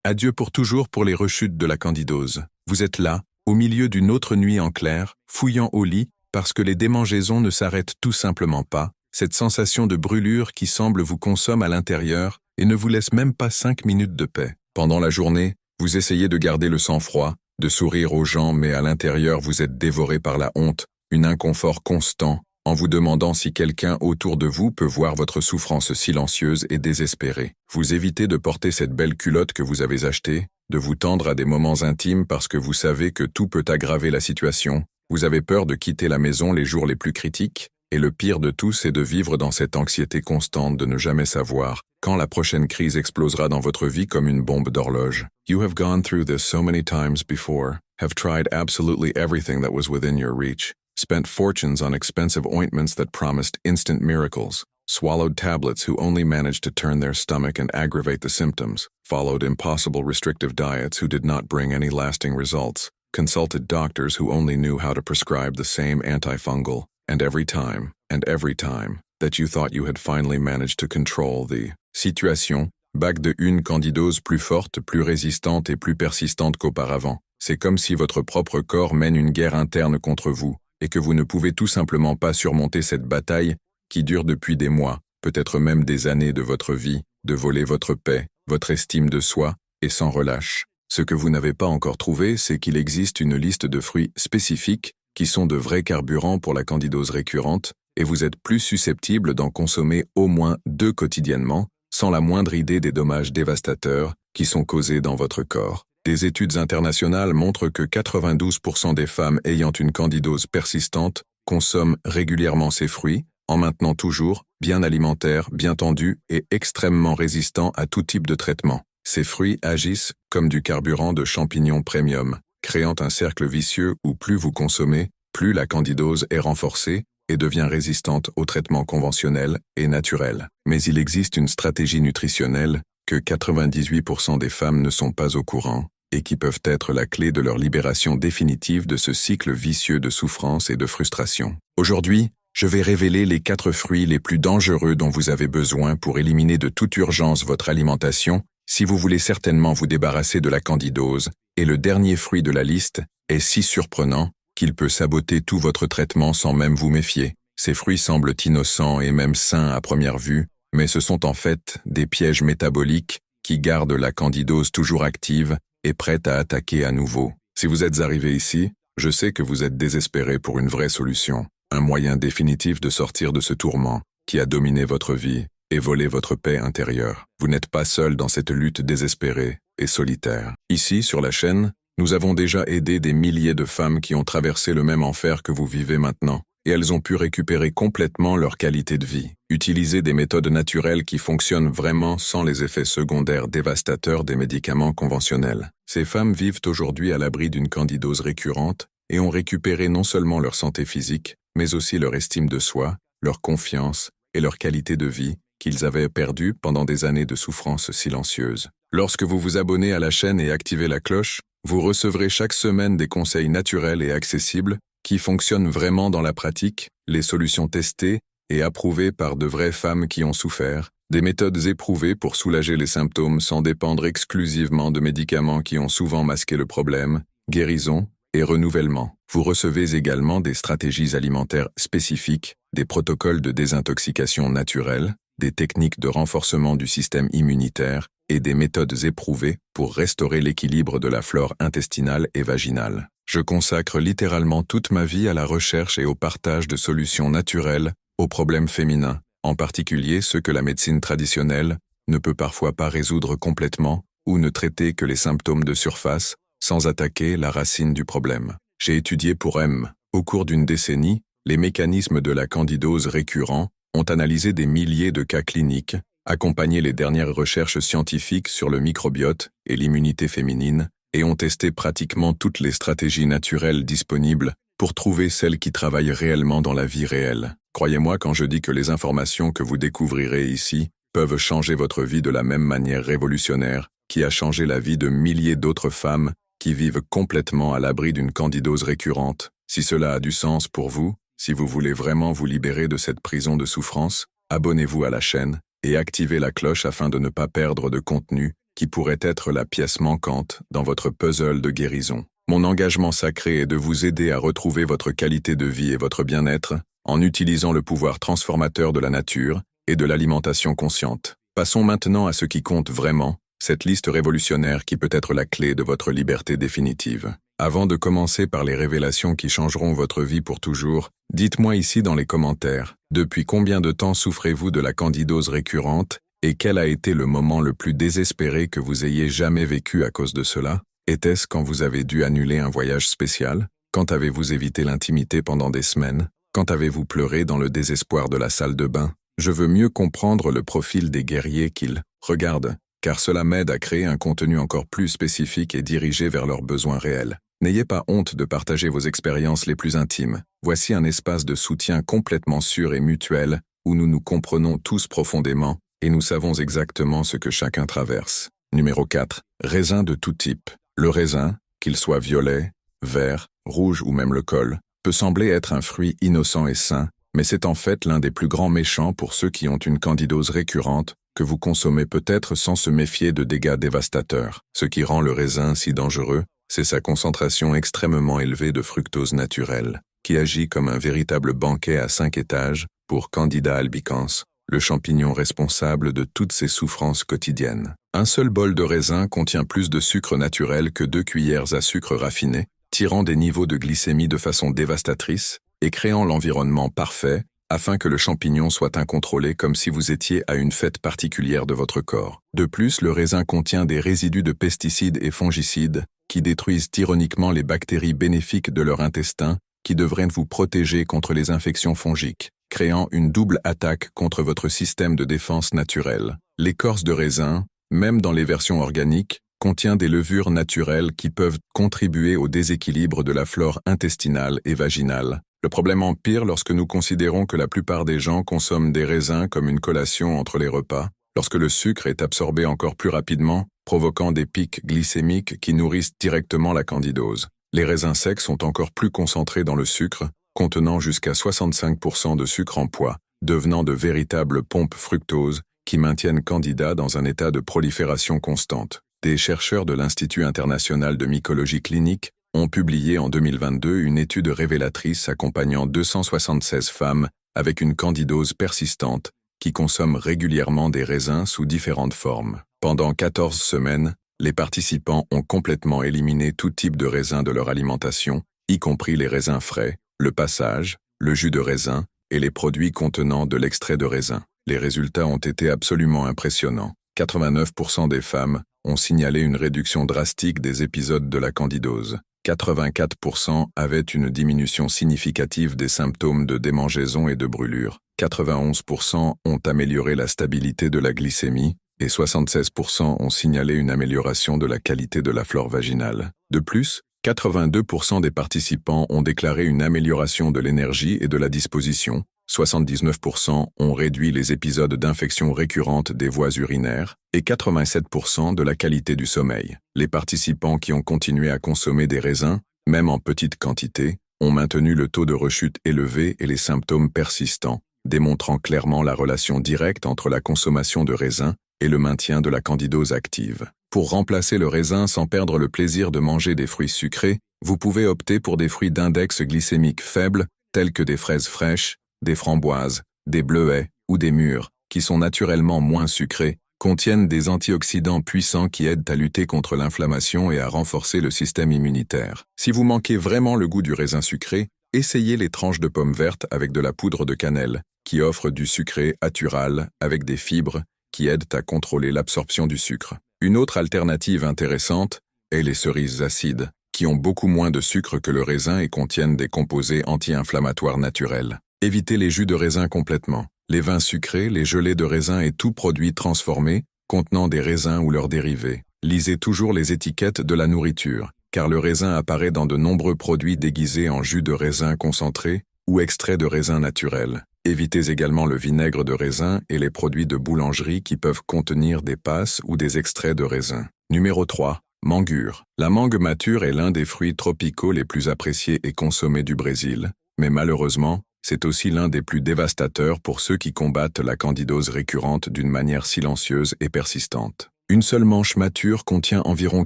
Adieu pour toujours pour les rechutes de la candidose. Vous êtes là, au milieu d'une autre nuit en clair, fouillant au lit, parce que les démangeaisons ne s'arrêtent tout simplement pas, cette sensation de brûlure qui semble vous consomme à l'intérieur et ne vous laisse même pas 5 minutes de paix. Pendant la journée, vous essayez de garder le sang-froid, de sourire aux gens, mais à l'intérieur vous êtes dévoré par la honte, un inconfort constant, en vous demandant si quelqu'un autour de vous peut voir votre souffrance silencieuse et désespérée. Vous évitez de porter cette belle culotte que vous avez achetée, de vous tendre à des moments intimes parce que vous savez que tout peut aggraver la situation. Vous avez peur de quitter la maison les jours les plus critiques, et le pire de tout, c'est de vivre dans cette anxiété constante de ne jamais savoir quand la prochaine crise explosera dans votre vie comme une bombe d'horloge. You have gone through this so many times before, have tried absolutely everything that was within your reach, spent fortunes on expensive ointments that promised instant miracles, swallowed tablets who only managed to turn their stomach and aggravate the symptoms, followed impossible restrictive diets who did not bring any lasting results, consulted doctors who only knew how to prescribe the same antifungal, and every time, that you thought you had finally managed to control the situation, back de une candidose plus forte, plus résistante et plus persistante qu'auparavant. C'est comme si votre propre corps mène une guerre interne contre vous, et que vous ne pouvez tout simplement pas surmonter cette bataille qui dure depuis des mois, peut-être même des années de votre vie, de voler votre paix, votre estime de soi, et sans relâche. Ce que vous n'avez pas encore trouvé, c'est qu'il existe une liste de fruits spécifiques qui sont de vrais carburants pour la candidose récurrente, et vous êtes plus susceptible d'en consommer au moins 2 quotidiennement, sans la moindre idée des dommages dévastateurs qui sont causés dans votre corps. Des études internationales montrent que 92% des femmes ayant une candidose persistante consomment régulièrement ces fruits, en maintenant toujours bien alimentaires, bien tendus et extrêmement résistants à tout type de traitement. Ces fruits agissent comme du carburant de champignons premium, créant un cercle vicieux où plus vous consommez, plus la candidose est renforcée et devient résistante aux traitements conventionnels et naturels. Mais il existe une stratégie nutritionnelle que 98% des femmes ne sont pas au courant, et qui peuvent être la clé de leur libération définitive de ce cycle vicieux de souffrance et de frustration. Aujourd'hui, je vais révéler les 4 fruits les plus dangereux dont vous avez besoin pour éliminer de toute urgence votre alimentation si vous voulez certainement vous débarrasser de la candidose, et le dernier fruit de la liste est si surprenant qu'il peut saboter tout votre traitement sans même vous méfier. Ces fruits semblent innocents et même sains à première vue, mais ce sont en fait des pièges métaboliques qui gardent la candidose toujours active et prête à attaquer à nouveau. Si vous êtes arrivé ici, je sais que vous êtes désespéré pour une vraie solution, un moyen définitif de sortir de ce tourment qui a dominé votre vie et volé votre paix intérieure. Vous n'êtes pas seul dans cette lutte désespérée et solitaire. Ici, sur la chaîne, nous avons déjà aidé des milliers de femmes qui ont traversé le même enfer que vous vivez maintenant, et elles ont pu récupérer complètement leur qualité de vie. Utiliser des méthodes naturelles qui fonctionnent vraiment sans les effets secondaires dévastateurs des médicaments conventionnels. Ces femmes vivent aujourd'hui à l'abri d'une candidose récurrente et ont récupéré non seulement leur santé physique, mais aussi leur estime de soi, leur confiance et leur qualité de vie qu'ils avaient perdues pendant des années de souffrance silencieuse. Lorsque vous vous abonnez à la chaîne et activez la cloche, vous recevrez chaque semaine des conseils naturels et accessibles qui fonctionnent vraiment dans la pratique, les solutions testées et approuvées par de vraies femmes qui ont souffert, des méthodes éprouvées pour soulager les symptômes sans dépendre exclusivement de médicaments qui ont souvent masqué le problème, guérison et renouvellement. Vous recevez également des stratégies alimentaires spécifiques, des protocoles de désintoxication naturelle, des techniques de renforcement du système immunitaire et des méthodes éprouvées pour restaurer l'équilibre de la flore intestinale et vaginale. Je consacre littéralement toute ma vie à la recherche et au partage de solutions naturelles aux problèmes féminins, en particulier ceux que la médecine traditionnelle ne peut parfois pas résoudre complètement ou ne traiter que les symptômes de surface sans attaquer la racine du problème. J'ai étudié pour M. Au cours d'une décennie, les mécanismes de la candidose récurrent ont analysé des milliers de cas cliniques, accompagné les dernières recherches scientifiques sur le microbiote et l'immunité féminine, et ont testé pratiquement toutes les stratégies naturelles disponibles pour trouver celles qui travaillent réellement dans la vie réelle. Croyez-moi quand je dis que les informations que vous découvrirez ici peuvent changer votre vie de la même manière révolutionnaire qui a changé la vie de milliers d'autres femmes qui vivent complètement à l'abri d'une candidose récurrente. Si cela a du sens pour vous, si vous voulez vraiment vous libérer de cette prison de souffrance, abonnez-vous à la chaîne et activez la cloche afin de ne pas perdre de contenu qui pourrait être la pièce manquante dans votre puzzle de guérison. Mon engagement sacré est de vous aider à retrouver votre qualité de vie et votre bien-être en utilisant le pouvoir transformateur de la nature et de l'alimentation consciente. Passons maintenant à ce qui compte vraiment, cette liste révolutionnaire qui peut être la clé de votre liberté définitive. Avant de commencer par les révélations qui changeront votre vie pour toujours, dites-moi ici dans les commentaires, depuis combien de temps souffrez-vous de la candidose récurrente et quel a été le moment le plus désespéré que vous ayez jamais vécu à cause de cela? Était-ce quand vous avez dû annuler un voyage spécial? Quand avez-vous évité l'intimité pendant des semaines? Quand avez-vous pleuré dans le désespoir de la salle de bain? Je veux mieux comprendre le profil des guerriers qu'ils regardent, car cela m'aide à créer un contenu encore plus spécifique et dirigé vers leurs besoins réels. N'ayez pas honte de partager vos expériences les plus intimes. Voici un espace de soutien complètement sûr et mutuel, où nous nous comprenons tous profondément, et nous savons exactement ce que chacun traverse. Numéro 4. Raisin de tout type. Le raisin, qu'il soit violet, vert, rouge ou même le col, peut sembler être un fruit innocent et sain, mais c'est en fait l'un des plus grands méchants pour ceux qui ont une candidose récurrente, que vous consommez peut-être sans se méfier de dégâts dévastateurs. Ce qui rend le raisin si dangereux, c'est sa concentration extrêmement élevée de fructose naturelle, qui agit comme un véritable banquet à 5 étages pour Candida albicans, le champignon responsable de toutes ces souffrances quotidiennes. Un seul bol de raisin contient plus de sucre naturel que 2 cuillères à sucre raffiné, tirant des niveaux de glycémie de façon dévastatrice et créant l'environnement parfait afin que le champignon soit incontrôlé comme si vous étiez à une fête particulière de votre corps. De plus, le raisin contient des résidus de pesticides et fongicides qui détruisent ironiquement les bactéries bénéfiques de leur intestin qui devraient vous protéger contre les infections fongiques, créant une double attaque contre votre système de défense naturel. L'écorce de raisin, même dans les versions organiques, contient des levures naturelles qui peuvent contribuer au déséquilibre de la flore intestinale et vaginale. Le problème empire lorsque nous considérons que la plupart des gens consomment des raisins comme une collation entre les repas, lorsque le sucre est absorbé encore plus rapidement, provoquant des pics glycémiques qui nourrissent directement la candidose. Les raisins secs sont encore plus concentrés dans le sucre, contenant jusqu'à 65% de sucre en poids, devenant de véritables pompes fructose qui maintiennent Candida dans un état de prolifération constante. Des chercheurs de l'Institut international de mycologie clinique ont publié en 2022 une étude révélatrice accompagnant 276 femmes avec une candidose persistante qui consomment régulièrement des raisins sous différentes formes. Pendant 14 semaines, les participants ont complètement éliminé tout type de raisin de leur alimentation, y compris les raisins frais, le passage, le jus de raisin et les produits contenant de l'extrait de raisin. Les résultats ont été absolument impressionnants. 89% des femmes ont signalé une réduction drastique des épisodes de la candidose. 84% avaient une diminution significative des symptômes de démangeaison et de brûlure. 91% ont amélioré la stabilité de la glycémie et 76% ont signalé une amélioration de la qualité de la flore vaginale. De plus, 82% des participants ont déclaré une amélioration de l'énergie et de la disposition. 79% ont réduit les épisodes d'infection récurrentes des voies urinaires et 87% de la qualité du sommeil. Les participants qui ont continué à consommer des raisins, même en petite quantité, ont maintenu le taux de rechute élevé et les symptômes persistants, démontrant clairement la relation directe entre la consommation de raisins et le maintien de la candidose active. Pour remplacer le raisin sans perdre le plaisir de manger des fruits sucrés, vous pouvez opter pour des fruits d'index glycémique faible, tels que des fraises fraîches, des framboises, des bleuets ou des mûres, qui sont naturellement moins sucrés, contiennent des antioxydants puissants qui aident à lutter contre l'inflammation et à renforcer le système immunitaire. Si vous manquez vraiment le goût du raisin sucré, essayez les tranches de pommes vertes avec de la poudre de cannelle, qui offre du sucré natural avec des fibres qui aident à contrôler l'absorption du sucre. Une autre alternative intéressante est les cerises acides, qui ont beaucoup moins de sucre que le raisin et contiennent des composés anti-inflammatoires naturels. Évitez les jus de raisin complètement. Les vins sucrés, les gelées de raisin et tout produit transformé contenant des raisins ou leurs dérivés. Lisez toujours les étiquettes de la nourriture, car le raisin apparaît dans de nombreux produits déguisés en jus de raisin concentré ou extrait de raisin naturel. Évitez également le vinaigre de raisin et les produits de boulangerie qui peuvent contenir des passes ou des extraits de raisin. Numéro 3. Mangure. La mangue mature est l'un des fruits tropicaux les plus appréciés et consommés du Brésil, mais malheureusement, c'est aussi l'un des plus dévastateurs pour ceux qui combattent la candidose récurrente d'une manière silencieuse et persistante. Une seule manche mature contient environ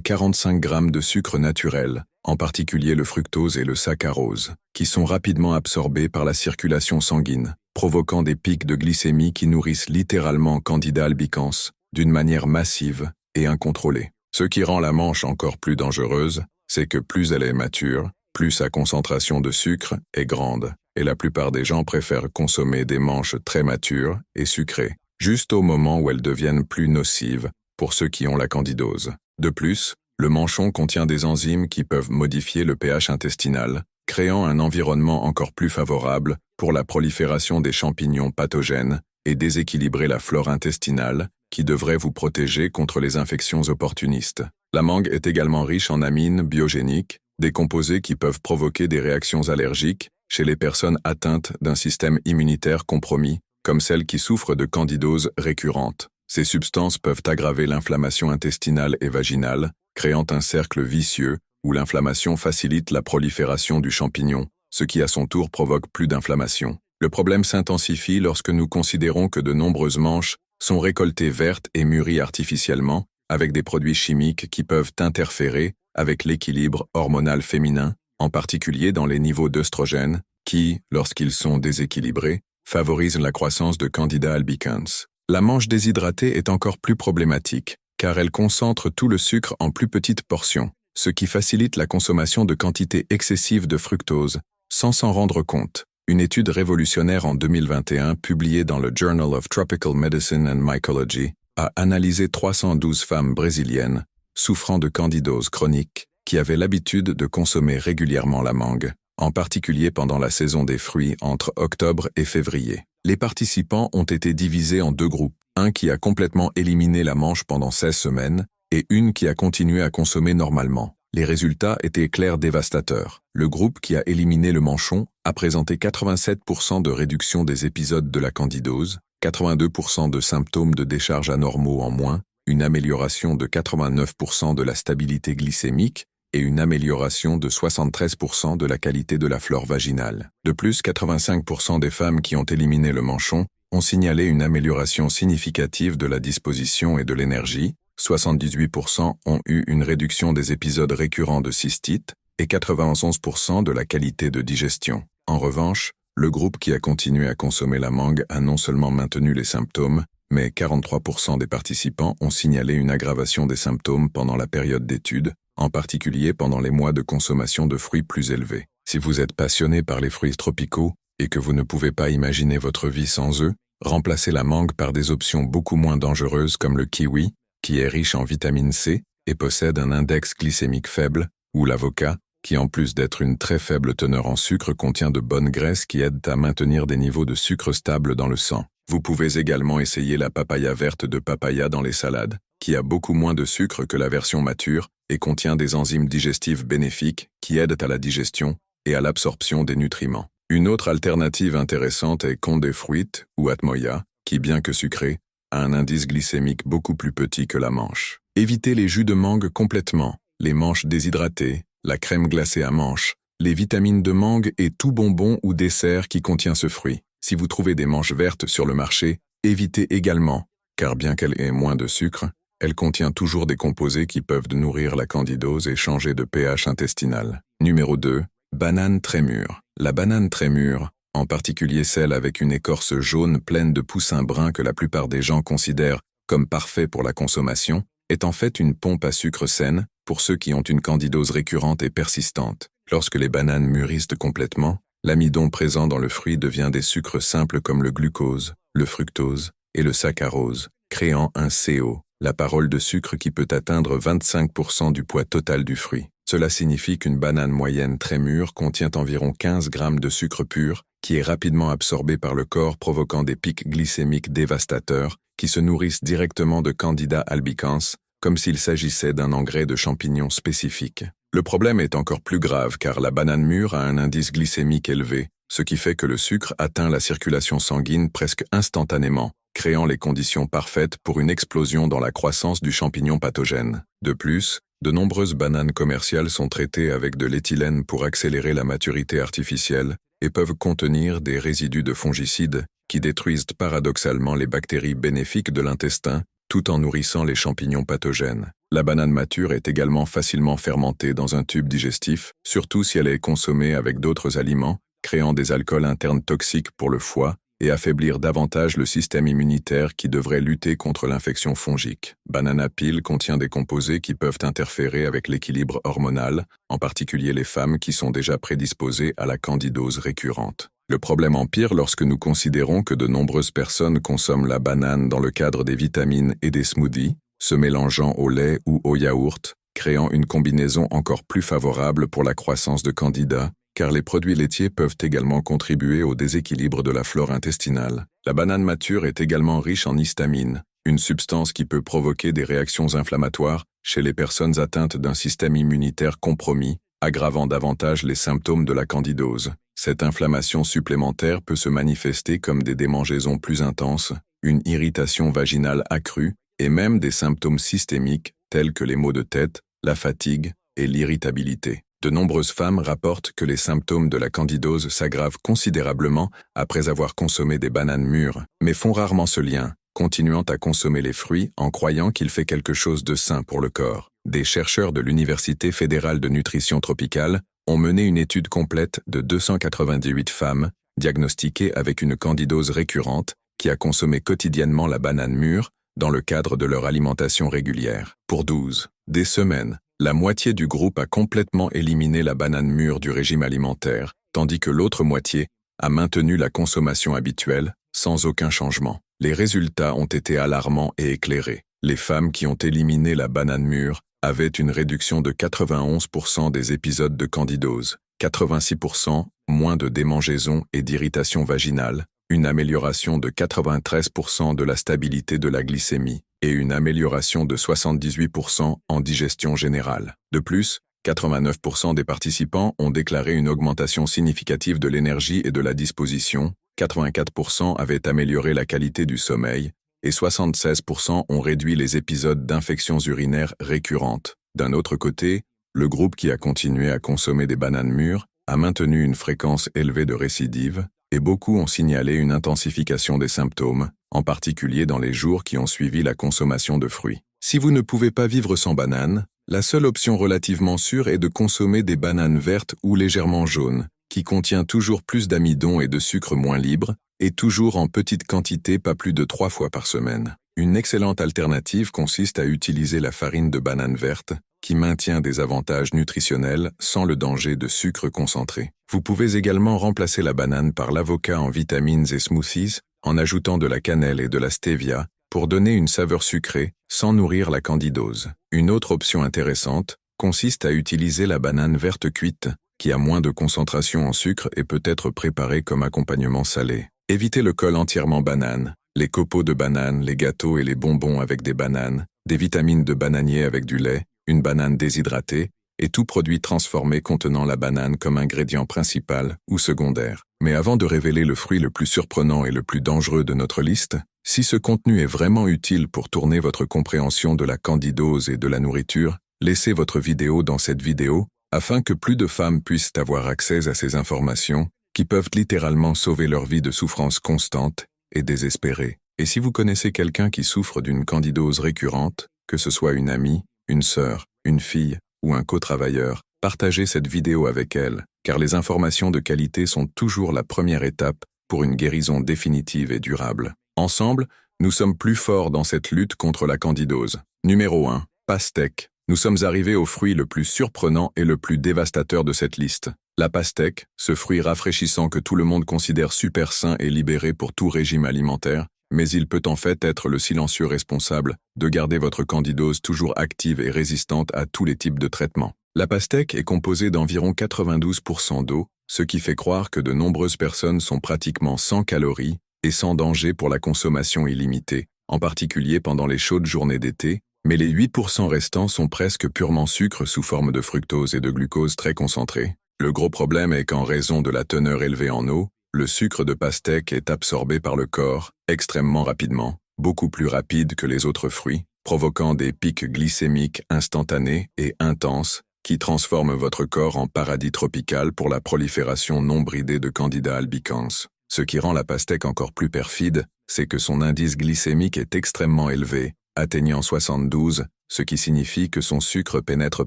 45 grammes de sucre naturel, en particulier le fructose et le saccharose, qui sont rapidement absorbés par la circulation sanguine, provoquant des pics de glycémie qui nourrissent littéralement Candida albicans d'une manière massive et incontrôlée. Ce qui rend la manche encore plus dangereuse, c'est que plus elle est mature, plus sa concentration de sucre est grande, et la plupart des gens préfèrent consommer des manches très matures et sucrées, juste au moment où elles deviennent plus nocives pour ceux qui ont la candidose. De plus, le manchon contient des enzymes qui peuvent modifier le pH intestinal, créant un environnement encore plus favorable pour la prolifération des champignons pathogènes et déséquilibrer la flore intestinale, qui devrait vous protéger contre les infections opportunistes. La mangue est également riche en amines biogéniques, des composés qui peuvent provoquer des réactions allergiques chez les personnes atteintes d'un système immunitaire compromis, comme celles qui souffrent de candidose récurrente. Ces substances peuvent aggraver l'inflammation intestinale et vaginale, créant un cercle vicieux où l'inflammation facilite la prolifération du champignon, ce qui à son tour provoque plus d'inflammation. Le problème s'intensifie lorsque nous considérons que de nombreuses manches sont récoltées vertes et mûries artificiellement, avec des produits chimiques qui peuvent interférer avec l'équilibre hormonal féminin, en particulier dans les niveaux d'œstrogènes, qui, lorsqu'ils sont déséquilibrés, favorisent la croissance de Candida albicans. La manche déshydratée est encore plus problématique, car elle concentre tout le sucre en plus petites portions, ce qui facilite la consommation de quantités excessives de fructose, sans s'en rendre compte. Une étude révolutionnaire en 2021 publiée dans le Journal of Tropical Medicine and Mycology a analysé 312 femmes brésiliennes souffrant de candidose chronique qui avaient l'habitude de consommer régulièrement la mangue, en particulier pendant la saison des fruits entre octobre et février. Les participants ont été divisés en deux groupes, un qui a complètement éliminé la manche pendant 16 semaines et une qui a continué à consommer normalement. Les résultats étaient clairs dévastateurs. Le groupe qui a éliminé le manchon a présenté 87% de réduction des épisodes de la candidose, 82% de symptômes de décharge anormaux en moins, une amélioration de 89% de la stabilité glycémique et une amélioration de 73% de la qualité de la flore vaginale. De plus, 85% des femmes qui ont éliminé le manchon ont signalé une amélioration significative de la disposition et de l'énergie, 78% ont eu une réduction des épisodes récurrents de cystite et 91% de la qualité de digestion. En revanche, le groupe qui a continué à consommer la mangue a non seulement maintenu les symptômes, mais 43% des participants ont signalé une aggravation des symptômes pendant la période d'étude, en particulier pendant les mois de consommation de fruits plus élevés. Si vous êtes passionné par les fruits tropicaux et que vous ne pouvez pas imaginer votre vie sans eux, remplacez la mangue par des options beaucoup moins dangereuses comme le kiwi, qui est riche en vitamine C et possède un index glycémique faible, ou l'avocat, qui en plus d'être une très faible teneur en sucre contient de bonnes graisses qui aident à maintenir des niveaux de sucre stables dans le sang. Vous pouvez également essayer la papaya verte de papaya dans les salades, qui a beaucoup moins de sucre que la version mature et contient des enzymes digestives bénéfiques qui aident à la digestion et à l'absorption des nutriments. Une autre alternative intéressante est Condé Fruit ou Atmoya, qui bien que sucré, a un indice glycémique beaucoup plus petit que la manche. Évitez les jus de mangue complètement, les manches déshydratées, la crème glacée à manche, les vitamines de mangue et tout bonbon ou dessert qui contient ce fruit. Si vous trouvez des manches vertes sur le marché, évitez également, car bien qu'elle ait moins de sucre, elle contient toujours des composés qui peuvent nourrir la candidose et changer de pH intestinal. Numéro 2. Banane très mûre. La banane très mûre, en particulier celle avec une écorce jaune pleine de poussins bruns que la plupart des gens considèrent comme parfait pour la consommation, est en fait une pompe à sucre saine pour ceux qui ont une candidose récurrente et persistante. Lorsque les bananes mûrissent complètement, l'amidon présent dans le fruit devient des sucres simples comme le glucose, le fructose et le saccharose, créant un CO, la parole de sucre qui peut atteindre 25% du poids total du fruit. Cela signifie qu'une banane moyenne très mûre contient environ 15 grammes de sucre pur, qui est rapidement absorbé par le corps provoquant des pics glycémiques dévastateurs qui se nourrissent directement de Candida albicans, comme s'il s'agissait d'un engrais de champignons spécifique. Le problème est encore plus grave car la banane mûre a un indice glycémique élevé, ce qui fait que le sucre atteint la circulation sanguine presque instantanément, créant les conditions parfaites pour une explosion dans la croissance du champignon pathogène. De plus, de nombreuses bananes commerciales sont traitées avec de l'éthylène pour accélérer la maturité artificielle et peuvent contenir des résidus de fongicides qui détruisent paradoxalement les bactéries bénéfiques de l'intestin, tout en nourrissant les champignons pathogènes. La banane mature est également facilement fermentée dans un tube digestif, surtout si elle est consommée avec d'autres aliments, créant des alcools internes toxiques pour le foie et affaiblir davantage le système immunitaire qui devrait lutter contre l'infection fongique. Banana peel contient des composés qui peuvent interférer avec l'équilibre hormonal, en particulier les femmes qui sont déjà prédisposées à la candidose récurrente. Le problème empire lorsque nous considérons que de nombreuses personnes consomment la banane dans le cadre des vitamines et des smoothies, se mélangeant au lait ou au yaourt, créant une combinaison encore plus favorable pour la croissance de candidats, car les produits laitiers peuvent également contribuer au déséquilibre de la flore intestinale. La banane mature est également riche en histamine, une substance qui peut provoquer des réactions inflammatoires chez les personnes atteintes d'un système immunitaire compromis, aggravant davantage les symptômes de la candidose. Cette inflammation supplémentaire peut se manifester comme des démangeaisons plus intenses, une irritation vaginale accrue, et même des symptômes systémiques tels que les maux de tête, la fatigue et l'irritabilité. De nombreuses femmes rapportent que les symptômes de la candidose s'aggravent considérablement après avoir consommé des bananes mûres, mais font rarement ce lien, continuant à consommer les fruits en croyant qu'il fait quelque chose de sain pour le corps. Des chercheurs de l'Université fédérale de nutrition tropicale ont mené une étude complète de 298 femmes diagnostiquées avec une candidose récurrente qui a consommé quotidiennement la banane mûre dans le cadre de leur alimentation régulière. Pour 12 des semaines, la moitié du groupe a complètement éliminé la banane mûre du régime alimentaire, tandis que l'autre moitié a maintenu la consommation habituelle, sans aucun changement. Les résultats ont été alarmants et éclairés. Les femmes qui ont éliminé la banane mûre avaient une réduction de 91% des épisodes de candidose, 86% moins de démangeaisons et d'irritation vaginale, une amélioration de 93% de la stabilité de la glycémie et une amélioration de 78% en digestion générale. De plus, 89% des participants ont déclaré une augmentation significative de l'énergie et de la disposition, 84% avaient amélioré la qualité du sommeil, et 76% ont réduit les épisodes d'infections urinaires récurrentes. D'un autre côté, le groupe qui a continué à consommer des bananes mûres a maintenu une fréquence élevée de récidive, et beaucoup ont signalé une intensification des symptômes, en particulier dans les jours qui ont suivi la consommation de fruits. Si vous ne pouvez pas vivre sans bananes, la seule option relativement sûre est de consommer des bananes vertes ou légèrement jaunes, qui contient toujours plus d'amidon et de sucre moins libre, et toujours en petite quantité, pas plus de 3 fois par semaine. Une excellente alternative consiste à utiliser la farine de banane verte, qui maintient des avantages nutritionnels sans le danger de sucre concentré. Vous pouvez également remplacer la banane par l'avocat en vitamines et smoothies, en ajoutant de la cannelle et de la stevia, pour donner une saveur sucrée, sans nourrir la candidose. Une autre option intéressante consiste à utiliser la banane verte cuite, qui a moins de concentration en sucre et peut être préparée comme accompagnement salé. Évitez le col entièrement banane, les copeaux de banane, les gâteaux et les bonbons avec des bananes, des vitamines de bananier avec du lait, une banane déshydratée, et tout produit transformé contenant la banane comme ingrédient principal ou secondaire. Mais avant de révéler le fruit le plus surprenant et le plus dangereux de notre liste, si ce contenu est vraiment utile pour tourner votre compréhension de la candidose et de la nourriture, laissez votre vidéo dans cette vidéo, afin que plus de femmes puissent avoir accès à ces informations, qui peuvent littéralement sauver leur vie de souffrance constante et désespérée. Et si vous connaissez quelqu'un qui souffre d'une candidose récurrente, que ce soit une amie, une sœur, une fille ou un co-travailleur, partagez cette vidéo avec elle, car les informations de qualité sont toujours la première étape pour une guérison définitive et durable. Ensemble, nous sommes plus forts dans cette lutte contre la candidose. Numéro 1. Pastèque. Nous sommes arrivés au fruit le plus surprenant et le plus dévastateur de cette liste. La pastèque, ce fruit rafraîchissant que tout le monde considère super sain et libéré pour tout régime alimentaire, mais il peut en fait être le silencieux responsable de garder votre candidose toujours active et résistante à tous les types de traitements. La pastèque est composée d'environ 92% d'eau, ce qui fait croire que de nombreuses personnes sont pratiquement sans calories et sans danger pour la consommation illimitée, en particulier pendant les chaudes journées d'été, mais les 8% restants sont presque purement sucre sous forme de fructose et de glucose très concentrés. Le gros problème est qu'en raison de la teneur élevée en eau, le sucre de pastèque est absorbé par le corps extrêmement rapidement, beaucoup plus rapide que les autres fruits, provoquant des pics glycémiques instantanés et intenses qui transforment votre corps en paradis tropical pour la prolifération non bridée de Candida albicans. Ce qui rend la pastèque encore plus perfide, c'est que son indice glycémique est extrêmement élevé, atteignant 72, ce qui signifie que son sucre pénètre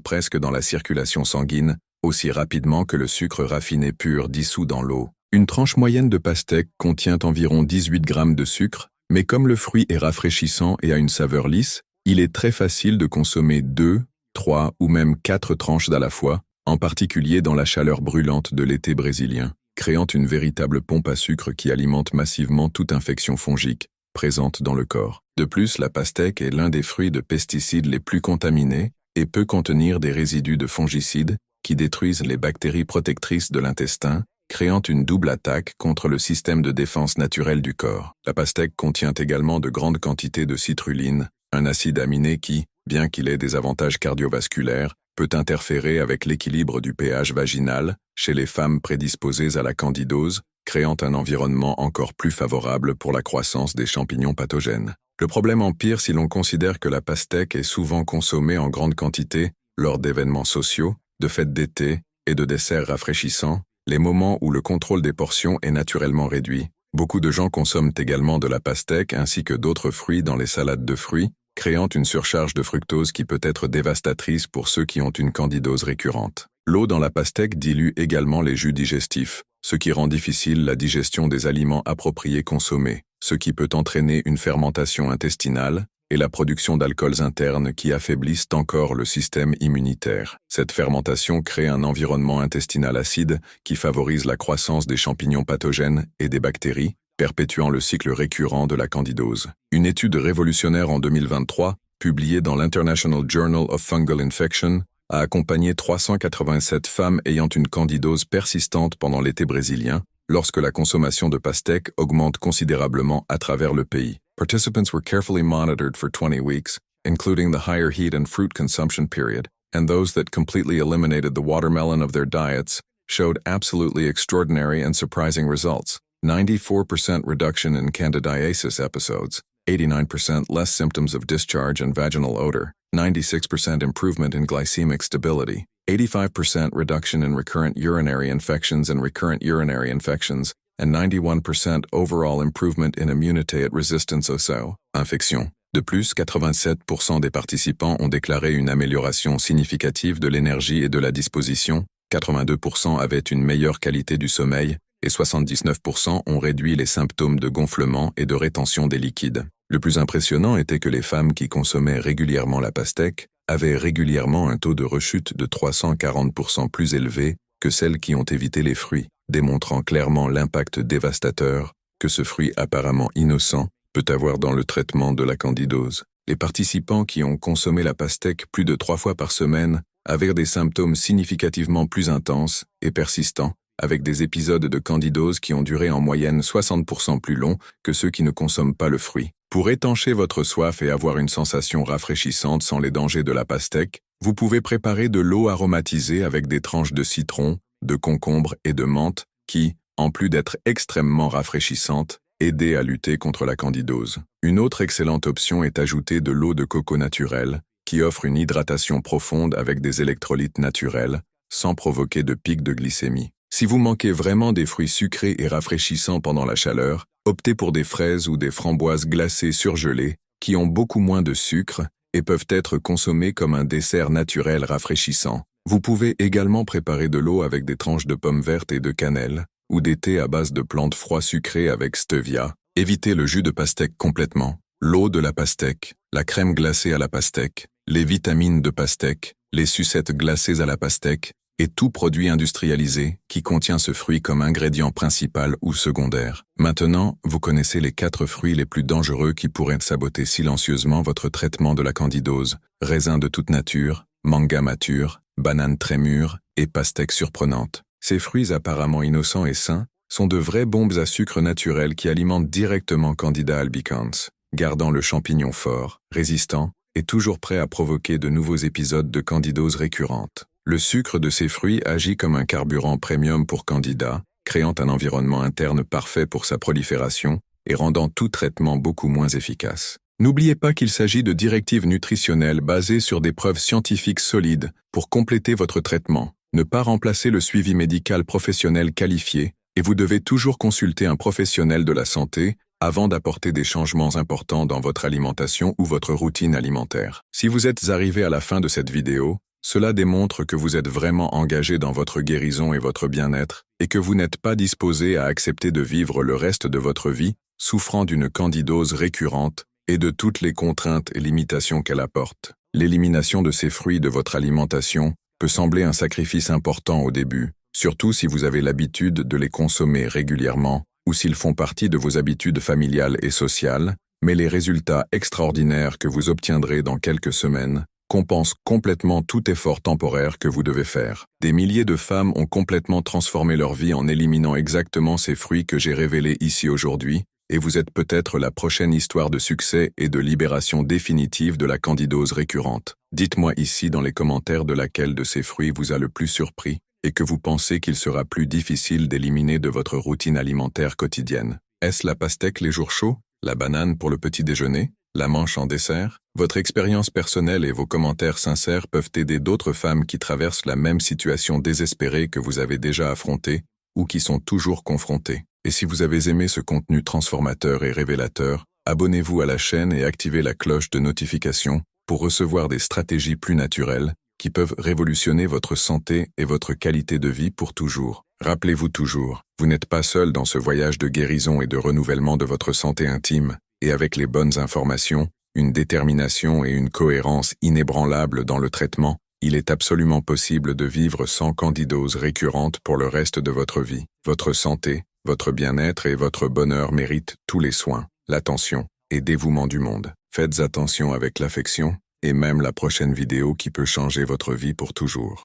presque dans la circulation sanguine, aussi rapidement que le sucre raffiné pur dissous dans l'eau. Une tranche moyenne de pastèque contient environ 18 grammes de sucre, mais comme le fruit est rafraîchissant et a une saveur lisse, il est très facile de consommer 2, 3 ou même 4 tranches à la fois, en particulier dans la chaleur brûlante de l'été brésilien, créant une véritable pompe à sucre qui alimente massivement toute infection fongique présente dans le corps. De plus, la pastèque est l'un des fruits de pesticides les plus contaminés et peut contenir des résidus de fongicides qui détruisent les bactéries protectrices de l'intestin, créant une double attaque contre le système de défense naturel du corps. La pastèque contient également de grandes quantités de citrulline, un acide aminé qui, bien qu'il ait des avantages cardiovasculaires, peut interférer avec l'équilibre du pH vaginal chez les femmes prédisposées à la candidose, créant un environnement encore plus favorable pour la croissance des champignons pathogènes. Le problème empire si l'on considère que la pastèque est souvent consommée en grande quantité lors d'événements sociaux, de fêtes d'été et de desserts rafraîchissants, les moments où le contrôle des portions est naturellement réduit. Beaucoup de gens consomment également de la pastèque ainsi que d'autres fruits dans les salades de fruits, créant une surcharge de fructose qui peut être dévastatrice pour ceux qui ont une candidose récurrente. L'eau dans la pastèque dilue également les jus digestifs, ce qui rend difficile la digestion des aliments appropriés consommés, ce qui peut entraîner une fermentation intestinale et la production d'alcools internes qui affaiblissent encore le système immunitaire. Cette fermentation crée un environnement intestinal acide qui favorise la croissance des champignons pathogènes et des bactéries, perpétuant le cycle récurrent de la candidose. Une étude révolutionnaire en 2023, publiée dans l'International Journal of Fungal Infection, a accompagné 387 femmes ayant une candidose persistante pendant l'été brésilien, lorsque la consommation de pastèque augmente considérablement à travers le pays. Participants were carefully monitored for 20 weeks, including the higher heat and fruit consumption period, and those that completely eliminated the watermelon of their diets showed absolutely extraordinary and surprising results. 94% reduction in candidiasis episodes, 89% less symptoms of discharge and vaginal odor, 96% improvement in glycemic stability, 85% reduction in recurrent urinary infections and recurrent urinary infections, and 91% overall improvement in immunity at resistance aux infections. De plus, 87% des participants ont déclaré une amélioration significative de l'énergie et de la disposition, 82% avaient une meilleure qualité du sommeil, et 79% ont réduit les symptômes de gonflement et de rétention des liquides. Le plus impressionnant était que les femmes qui consommaient régulièrement la pastèque avaient régulièrement un taux de rechute de 340% plus élevé que celles qui ont évité les fruits, démontrant clairement l'impact dévastateur que ce fruit apparemment innocent peut avoir dans le traitement de la candidose. Les participants qui ont consommé la pastèque plus de 3 fois par semaine avaient des symptômes significativement plus intenses et persistants, avec des épisodes de candidose qui ont duré en moyenne 60% plus long que ceux qui ne consomment pas le fruit. Pour étancher votre soif et avoir une sensation rafraîchissante sans les dangers de la pastèque, vous pouvez préparer de l'eau aromatisée avec des tranches de citron, de concombre et de menthe qui, en plus d'être extrêmement rafraîchissante, aident à lutter contre la candidose. Une autre excellente option est ajouter de l'eau de coco naturelle, qui offre une hydratation profonde avec des électrolytes naturels, sans provoquer de pic de glycémie. Si vous manquez vraiment des fruits sucrés et rafraîchissants pendant la chaleur, optez pour des fraises ou des framboises glacées surgelées, qui ont beaucoup moins de sucre et peuvent être consommées comme un dessert naturel rafraîchissant. Vous pouvez également préparer de l'eau avec des tranches de pommes vertes et de cannelle, ou des thés à base de plantes froids sucrés avec stevia. Évitez le jus de pastèque complètement. L'eau de la pastèque, la crème glacée à la pastèque, les vitamines de pastèque, les sucettes glacées à la pastèque, et tout produit industrialisé qui contient ce fruit comme ingrédient principal ou secondaire. Maintenant, vous connaissez les 4 fruits les plus dangereux qui pourraient saboter silencieusement votre traitement de la candidose: raisins de toute nature, manga mature, bananes très mûres et pastèques surprenantes. Ces fruits apparemment innocents et sains sont de vraies bombes à sucre naturel qui alimentent directement Candida albicans, gardant le champignon fort, résistant et toujours prêt à provoquer de nouveaux épisodes de candidose récurrente. Le sucre de ces fruits agit comme un carburant premium pour Candida, créant un environnement interne parfait pour sa prolifération et rendant tout traitement beaucoup moins efficace. N'oubliez pas qu'il s'agit de directives nutritionnelles basées sur des preuves scientifiques solides pour compléter votre traitement. Ne pas remplacer le suivi médical professionnel qualifié, et vous devez toujours consulter un professionnel de la santé avant d'apporter des changements importants dans votre alimentation ou votre routine alimentaire. Si vous êtes arrivé à la fin de cette vidéo, cela démontre que vous êtes vraiment engagé dans votre guérison et votre bien-être, et que vous n'êtes pas disposé à accepter de vivre le reste de votre vie souffrant d'une candidose récurrente et de toutes les contraintes et limitations qu'elle apporte. L'élimination de ces fruits de votre alimentation peut sembler un sacrifice important au début, surtout si vous avez l'habitude de les consommer régulièrement ou s'ils font partie de vos habitudes familiales et sociales, mais les résultats extraordinaires que vous obtiendrez dans quelques semaines compensent complètement tout effort temporaire que vous devez faire. Des milliers de femmes ont complètement transformé leur vie en éliminant exactement ces fruits que j'ai révélés ici aujourd'hui, et vous êtes peut-être la prochaine histoire de succès et de libération définitive de la candidose récurrente. Dites-moi ici dans les commentaires de laquelle de ces fruits vous a le plus surpris et que vous pensez qu'il sera plus difficile d'éliminer de votre routine alimentaire quotidienne. Est-ce la pastèque les jours chauds, la banane pour le petit déjeuner, la manche en dessert? Votre expérience personnelle et vos commentaires sincères peuvent aider d'autres femmes qui traversent la même situation désespérée que vous avez déjà affrontée ou qui sont toujours confrontées. Et si vous avez aimé ce contenu transformateur et révélateur, abonnez-vous à la chaîne et activez la cloche de notification pour recevoir des stratégies plus naturelles qui peuvent révolutionner votre santé et votre qualité de vie pour toujours. Rappelez-vous toujours, vous n'êtes pas seul dans ce voyage de guérison et de renouvellement de votre santé intime, et avec les bonnes informations, une détermination et une cohérence inébranlables dans le traitement, il est absolument possible de vivre sans candidose récurrente pour le reste de votre vie. Votre santé, votre bien-être et votre bonheur méritent tous les soins, l'attention et dévouement du monde. Faites attention avec l'affection et même la prochaine vidéo qui peut changer votre vie pour toujours.